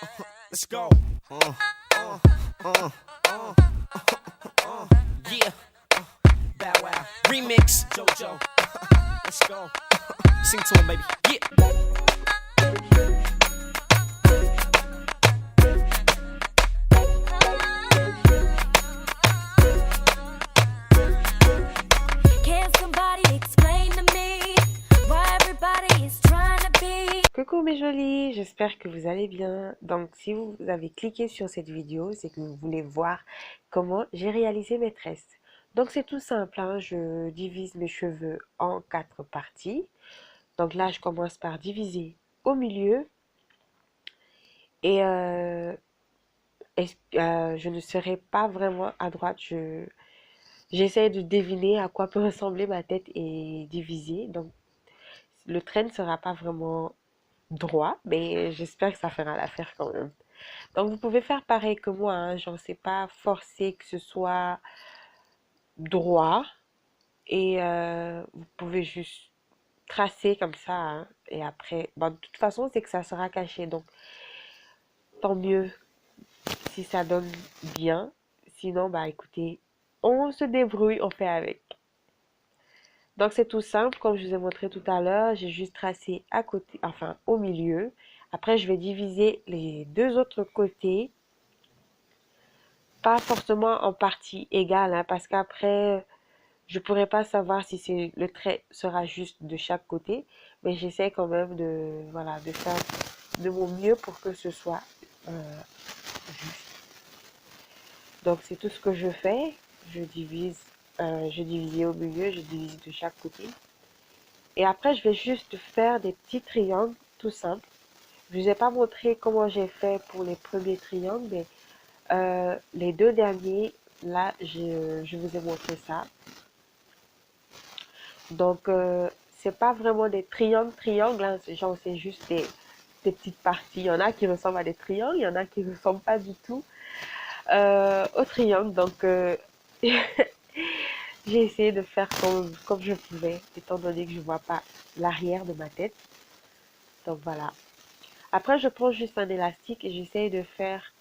Let's go. Yeah. Bow Wow. Remix. JoJo. Let's go. Sing to him, baby. Yeah. Coucou mes jolis, j'espère que vous allez bien. Donc si vous avez cliqué sur cette vidéo, c'est que vous voulez voir comment j'ai réalisé mes tresses. Donc c'est tout simple, hein, je divise mes cheveux en 4 parties. Donc là je commence par diviser au milieu et, je ne serai pas vraiment à droite. J'essaie de deviner à quoi peut ressembler ma tête et diviser. Donc le trait ne sera pas vraiment droit, mais j'espère que ça fera l'affaire quand même. Donc vous pouvez faire pareil que moi, hein, genre c'est pas forcé que ce soit droit et vous pouvez juste tracer comme ça, hein, et après, bon, de toute façon c'est que ça sera caché, donc tant mieux si ça donne bien, sinon bah écoutez, on se débrouille, on fait avec. Donc c'est tout simple, comme je vous ai montré tout à l'heure, j'ai juste tracé à côté, enfin au milieu. Après je vais diviser les deux autres côtés, pas forcément en partie égale, hein, parce qu'après je pourrais pas savoir si c'est le trait sera juste de chaque côté, mais j'essaie quand même de voilà de faire de mon mieux pour que ce soit juste. Donc c'est tout ce que je fais. Je divise, je divise au milieu, je divise de chaque côté. Et après, je vais juste faire des petits triangles, tout simples. Je ne vous ai pas montré comment j'ai fait pour les premiers triangles, mais les deux derniers, là, je vous ai montré ça. Donc, c'est pas vraiment des triangles, hein, genre c'est juste des petites parties. Il y en a qui ressemblent à des triangles, il y en a qui ne ressemblent pas du tout au triangle. Donc, j'ai essayé de faire comme je pouvais, étant donné que je ne vois pas l'arrière de ma tête. Donc, voilà. Après, je prends juste un élastique et j'essaye de faire,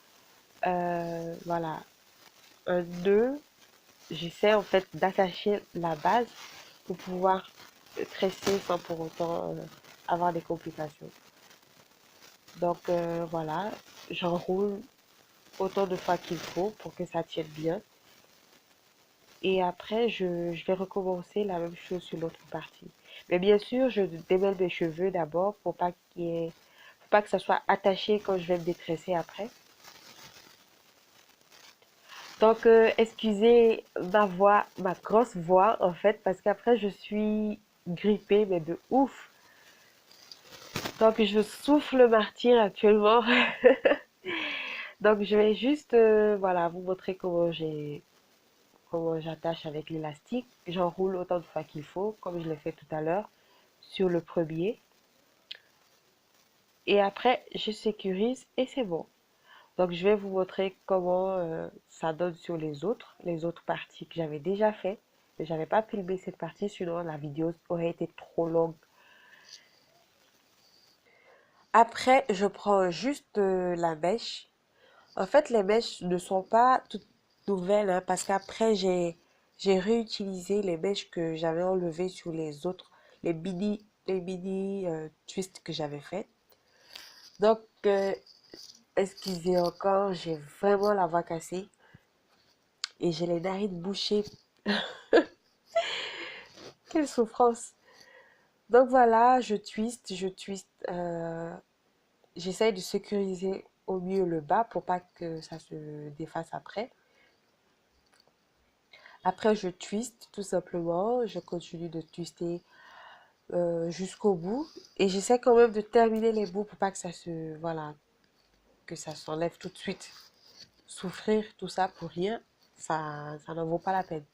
voilà, un nœud. J'essaie en fait d'attacher la base pour pouvoir tresser sans pour autant avoir des complications. Donc voilà, j'enroule autant de fois qu'il faut pour que ça tienne bien. Et après, je vais recommencer la même chose sur l'autre partie. Mais bien sûr, je démêle mes cheveux d'abord pour pas faut pas que ça soit attaché quand je vais me détresser après. Donc, excusez ma voix, ma grosse voix en fait, parce qu'après je suis grippée, mais de ouf. Donc, je souffle le martyr actuellement. Donc, je vais juste, voilà, vous montrer comment j'attache avec l'élastique. J'enroule autant de fois qu'il faut, comme je l'ai fait tout à l'heure sur le premier. Et après, je sécurise et c'est bon. Donc, je vais vous montrer comment ça donne sur les autres parties que j'avais déjà fait. Mais j'avais pas filmé cette partie, sinon la vidéo aurait été trop longue. Après, je prends juste la mèche. En fait, les mèches ne sont pas toutes nouvelles, hein, parce qu'après, j'ai réutilisé les mèches que j'avais enlevées sur les mini twists que j'avais fait. Donc, excusez encore, j'ai vraiment la voix cassée et j'ai les narines bouchées. Quelle souffrance! Donc voilà, je twiste, j'essaye de sécuriser au mieux le bas pour pas que ça se défasse après. Après, je twiste tout simplement, je continue de twister jusqu'au bout et j'essaie quand même de terminer les bouts pour pas que ça se, voilà, que ça s'enlève tout de suite. Souffrir tout ça pour rien, ça n'en vaut pas la peine.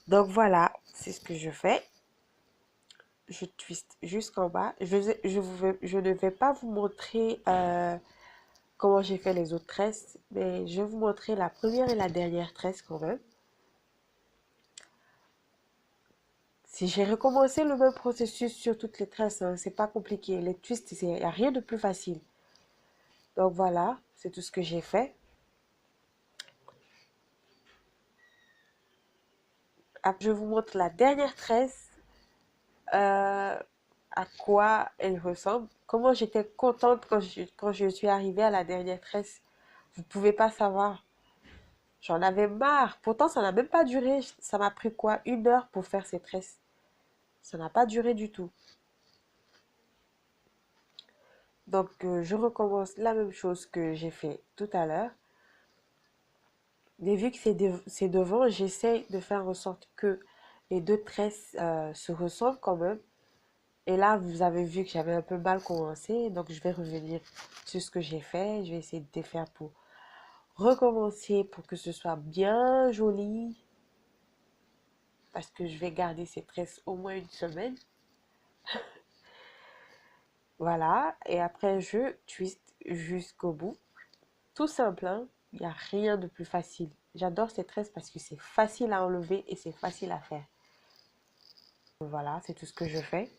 Donc voilà, c'est ce que je fais. Je twiste jusqu'en bas. Je ne vais pas vous montrer comment j'ai fait les autres tresses, mais je vais vous montrer la première et la dernière tresse quand même. Si j'ai recommencé le même processus sur toutes les tresses, hein, c'est pas compliqué. Les twists, il n'y a rien de plus facile. Donc voilà, c'est tout ce que j'ai fait. Je vous montre la dernière tresse, à quoi elle ressemble. Comment j'étais contente quand je suis arrivée à la dernière tresse. Vous pouvez pas savoir. J'en avais marre. Pourtant, ça n'a même pas duré. Ça m'a pris quoi? 1 heure pour faire ces tresses. Ça n'a pas duré du tout. Donc, je recommence la même chose que j'ai fait tout à l'heure. Mais vu que c'est devant, j'essaie de faire en sorte que les deux tresses se ressemblent quand même. Et là, vous avez vu que j'avais un peu mal commencé. Donc, je vais revenir sur ce que j'ai fait. Je vais essayer de défaire pour recommencer pour que ce soit bien joli. Parce que je vais garder ces tresses au moins 1 semaine. Voilà. Et après, je twist jusqu'au bout. Tout simple, hein? Il n'y a rien de plus facile. J'adore ces tresses parce que c'est facile à enlever et c'est facile à faire. Voilà, c'est tout ce que je fais.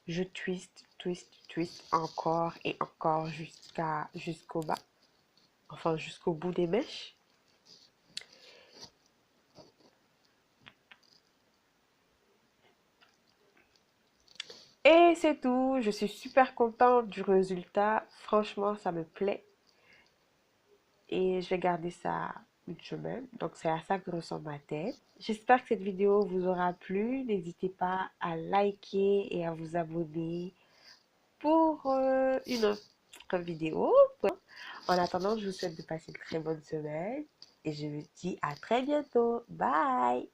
Je twist, twist, twist encore et encore jusqu'au bas. Enfin, jusqu'au bout des mèches. Et c'est tout. Je suis super contente du résultat. Franchement, ça me plaît. Et je vais garder ça 1 semaine. Donc, c'est à ça que ressemble ma tête. J'espère que cette vidéo vous aura plu. N'hésitez pas à liker et à vous abonner pour une autre vidéo. En attendant, je vous souhaite de passer une très bonne semaine. Et je vous dis à très bientôt. Bye!